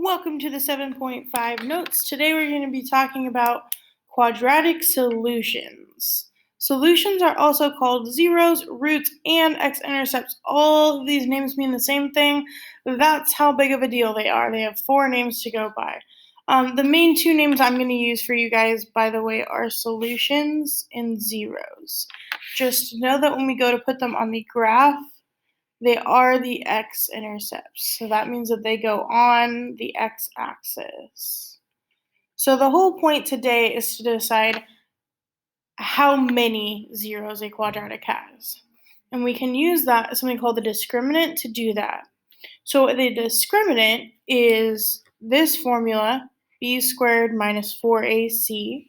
Welcome to the 7.5 notes. Today we're going to be talking about quadratic solutions. Solutions are also called zeros, roots, and x-intercepts. All of these names mean the same thing. That's how big of a deal they are. They have 4 names to go by. The main 2 names I'm going to use for you guys, by the way, are solutions and zeros. Just know that when we go to put them on the graph, they are the x-intercepts. So that means that they go on the x-axis. So the whole point today is to decide how many zeros a quadratic has. And we can use that as something called the discriminant to do that. So the discriminant is this formula, b squared minus 4ac,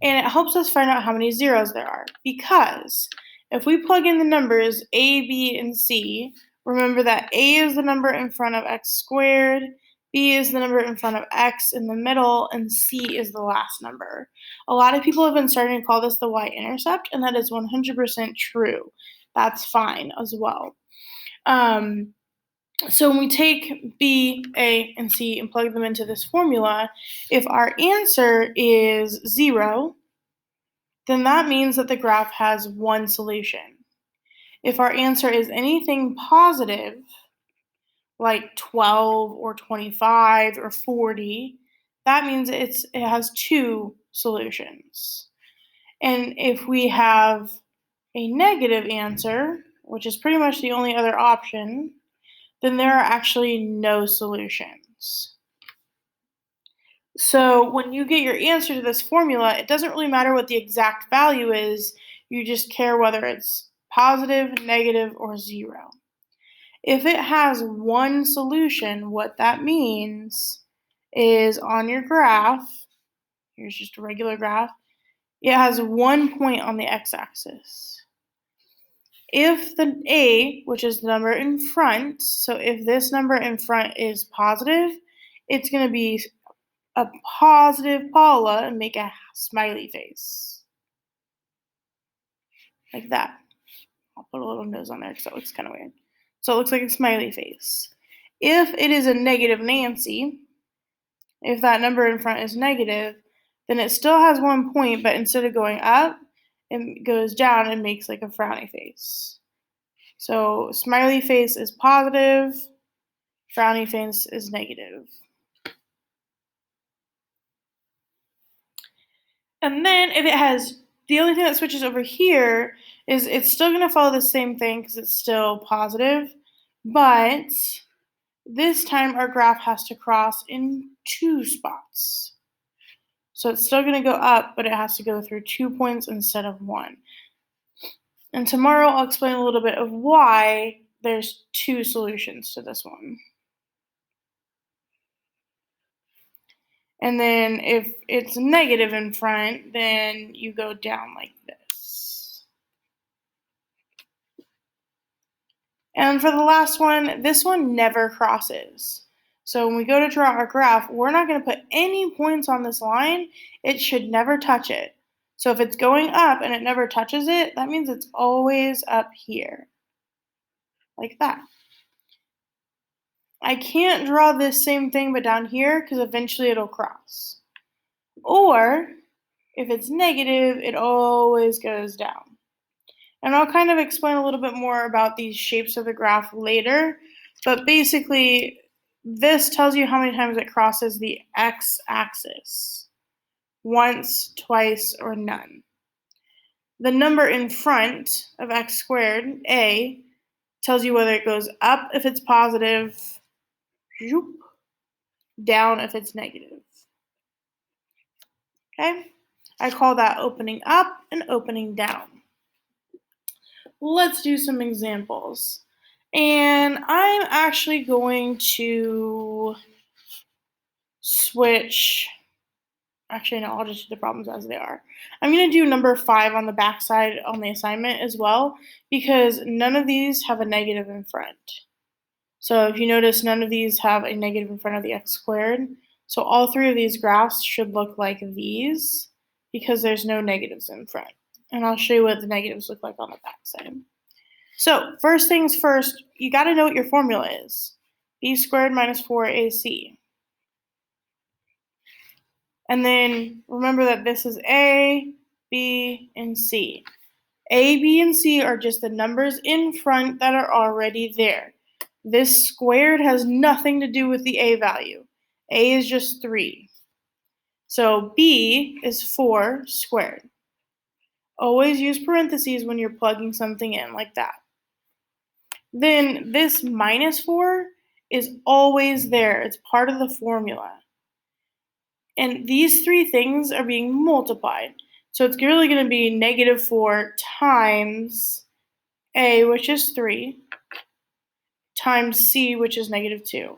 and it helps us find out how many zeros there are. Because if we plug in the numbers a, b, and c, remember that a is the number in front of x squared, b is the number in front of x in the middle, and c is the last number. A lot of people have been starting to call this the y-intercept, and that is 100% true. That's fine as well. So when we take b, a, and c and plug them into this formula, if our answer is 0, then that means that the graph has one solution. If our answer is anything positive, like 12 or 25 or 40, that means it has 2 solutions. And if we have a negative answer, which is pretty much the only other option, then there are actually no solutions. So when you get your answer to this formula, it doesn't really matter what the exact value is, you just care whether it's positive, negative, or 0. If it has one solution, what that means is on your graph, here's just a regular graph, it has 1 point on the x-axis. If the a, which is the number in front, so if this number in front is positive, it's going to be a positive Paula and make a smiley face. Like that. I'll put a little nose on there because that looks kind of weird. So it looks like a smiley face. If it is a negative Nancy, if that number in front is negative, then it still has 1 point, but instead of going up, it goes down and makes like a frowny face. So smiley face is positive, frowny face is negative. And then if it has, the only thing that switches over here is it's still going to follow the same thing because it's still positive, but this time our graph has to cross in 2 spots. So it's still going to go up, but it has to go through 2 points instead of 1. And tomorrow I'll explain a little bit of why there's 2 solutions to this one. And then if it's negative in front, then you go down like this. And for the last one, this one never crosses. So when we go to draw our graph, we're not going to put any points on this line. It should never touch it. So if it's going up and it never touches it, that means it's always up here. Like that. I can't draw this same thing but down here because eventually it'll cross. Or if it's negative, it always goes down. And I'll kind of explain a little bit more about these shapes of the graph later, but basically this tells you how many times it crosses the x-axis. Once, twice, or none. The number in front of x squared, a, tells you whether it goes up if it's positive, down if it's negative. Okay? I call that opening up and opening down. Let's do some examples. And I'm actually going to switch. Actually, no, I'll just do the problems as they are. I'm going to do number 5 on the back side on the assignment as well, because none of these have a negative in front. So if you notice, none of these have a negative in front of the x squared. So all 3 of these graphs should look like these because there's no negatives in front. And I'll show you what the negatives look like on the back side. So first things first, you got to know what your formula is. B squared minus 4AC. And then remember that this is A, B, and C. A, B, and C are just the numbers in front that are already there. This squared has nothing to do with the A value. A is just 3. So B is 4 squared. Always use parentheses when you're plugging something in like that. Then this minus 4 is always there. It's part of the formula. And these three things are being multiplied. So it's really going to be negative 4 times A, which is 3, times C, which is negative 2.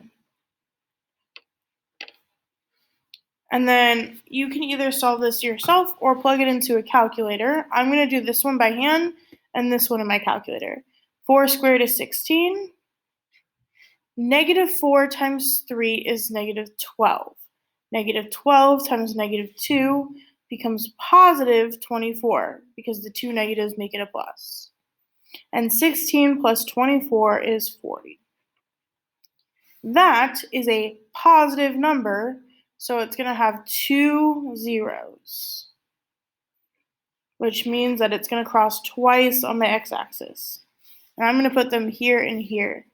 And then you can either solve this yourself or plug it into a calculator. I'm going to do this one by hand and this one in my calculator. 4 squared is 16. Negative 4 times 3 is negative 12. Negative 12 times negative 2 becomes positive 24 because the two negatives make it a plus. And 16 plus 24 is 40. That is a positive number, so it's going to have 2 zeros, which means that it's going to cross twice on the x-axis. And I'm going to put them here and here.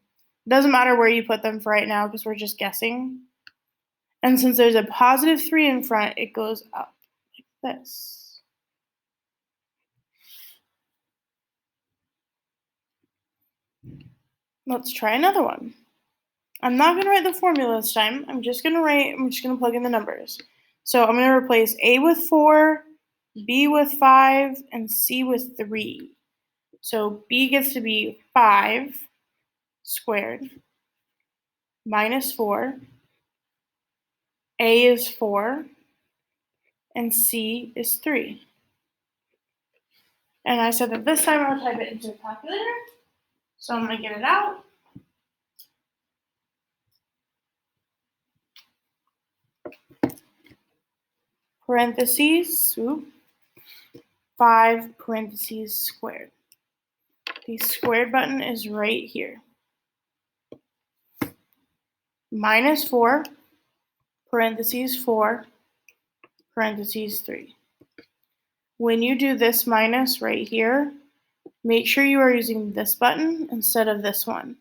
It doesn't matter where you put them for right now because we're just guessing. And since there's a positive 3 in front, it goes up like this. Let's try another one. I'm not going to write the formula this time. I'm just going to plug in the numbers. So I'm going to replace A with 4, B with 5, and C with 3. So B gets to be 5 squared minus 4. A is 4, and C is 3. And I said that this time I'll type it into a calculator. So I'm going to get it out. Parentheses, 5 parentheses squared. The squared button is right here. Minus 4, parentheses 4, parentheses 3. When you do this minus right here, make sure you are using this button instead of this one.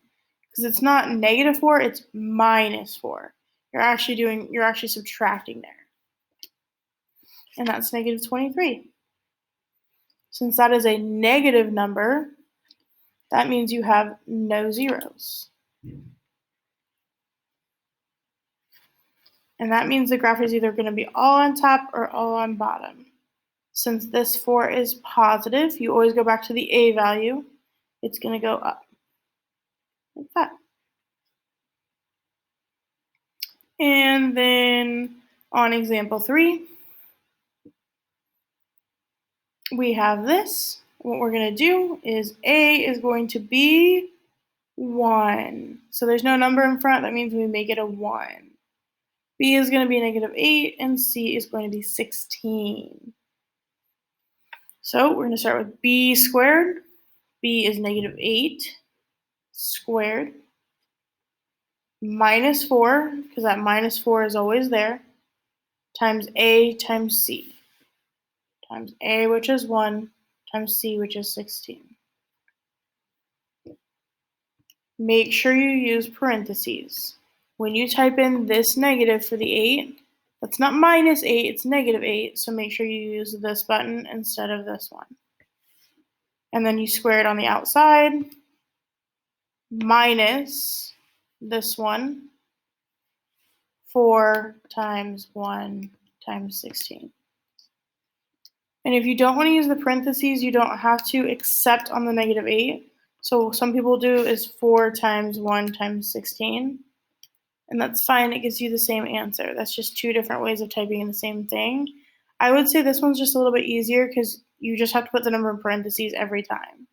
Because it's not negative 4, it's minus 4. You're actually subtracting there. And that's negative 23. Since that is a negative number, that means you have no zeros. And that means the graph is either going to be all on top or all on bottom. Since this 4 is positive, you always go back to the A value. It's going to go up like that. And then on example 3, we have this. What we're going to do is A is going to be 1. So there's no number in front. That means we make it a 1. B is going to be negative 8, and C is going to be 16. So we're going to start with B squared. B is negative 8 squared minus 4, because that minus 4 is always there, times A times C. Times A, which is 1, times C, which is 16. Make sure you use parentheses. When you type in this negative for the 8, that's not minus 8, it's negative 8, so make sure you use this button instead of this one. And then you square it on the outside, minus this one, 4 times 1 times 16. And if you don't want to use the parentheses, you don't have to except on the negative 8. So some people do is 4 times 1 times 16. And that's fine, it gives you the same answer. That's just two different ways of typing in the same thing. I would say this one's just a little bit easier because you just have to put the number in parentheses every time.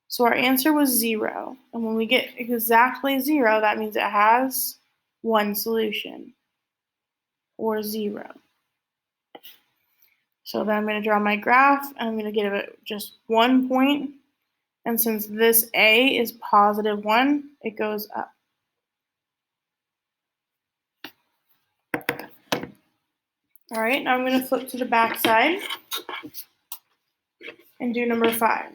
So our answer was 0. And when we get exactly 0, that means it has one solution, or 0. So then I'm going to draw my graph, and I'm going to give it just 1 point. And since this A is positive 1, it goes up. All right, now I'm going to flip to the back side and do number 5.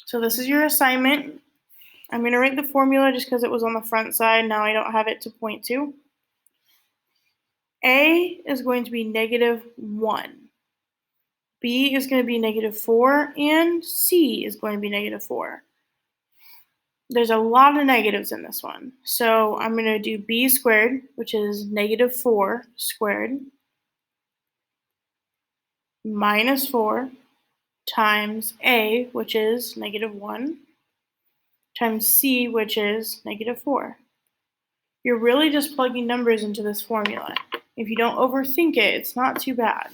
So this is your assignment. I'm going to write the formula just because it was on the front side. Now I don't have it to point to. A is going to be -1. B is going to be -4, and C is going to be -4. There's a lot of negatives in this one. So I'm going to do b squared, which is -4 squared, minus 4 times a, which is -1, times c, which is -4. You're really just plugging numbers into this formula. If you don't overthink it, it's not too bad.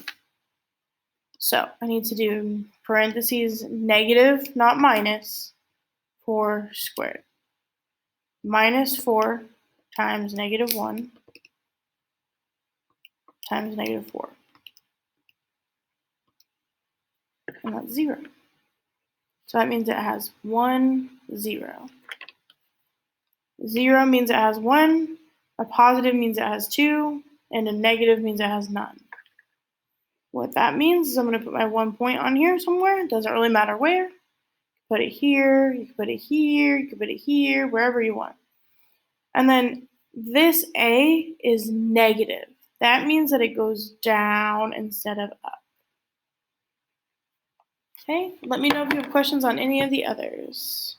So I need to do parentheses negative, not minus, 4 squared. Minus 4 times -1 times -4. And that's 0. So that means it has 1, 0. 0 means it has 1, a positive means it has 2, and a negative means it has none. What that means is I'm going to put my 1 point on here somewhere. It doesn't really matter where. Put it here, you can put it here, you can put it here, wherever you want. And then this A is negative. That means that it goes down instead of up. Okay, let me know if you have questions on any of the others.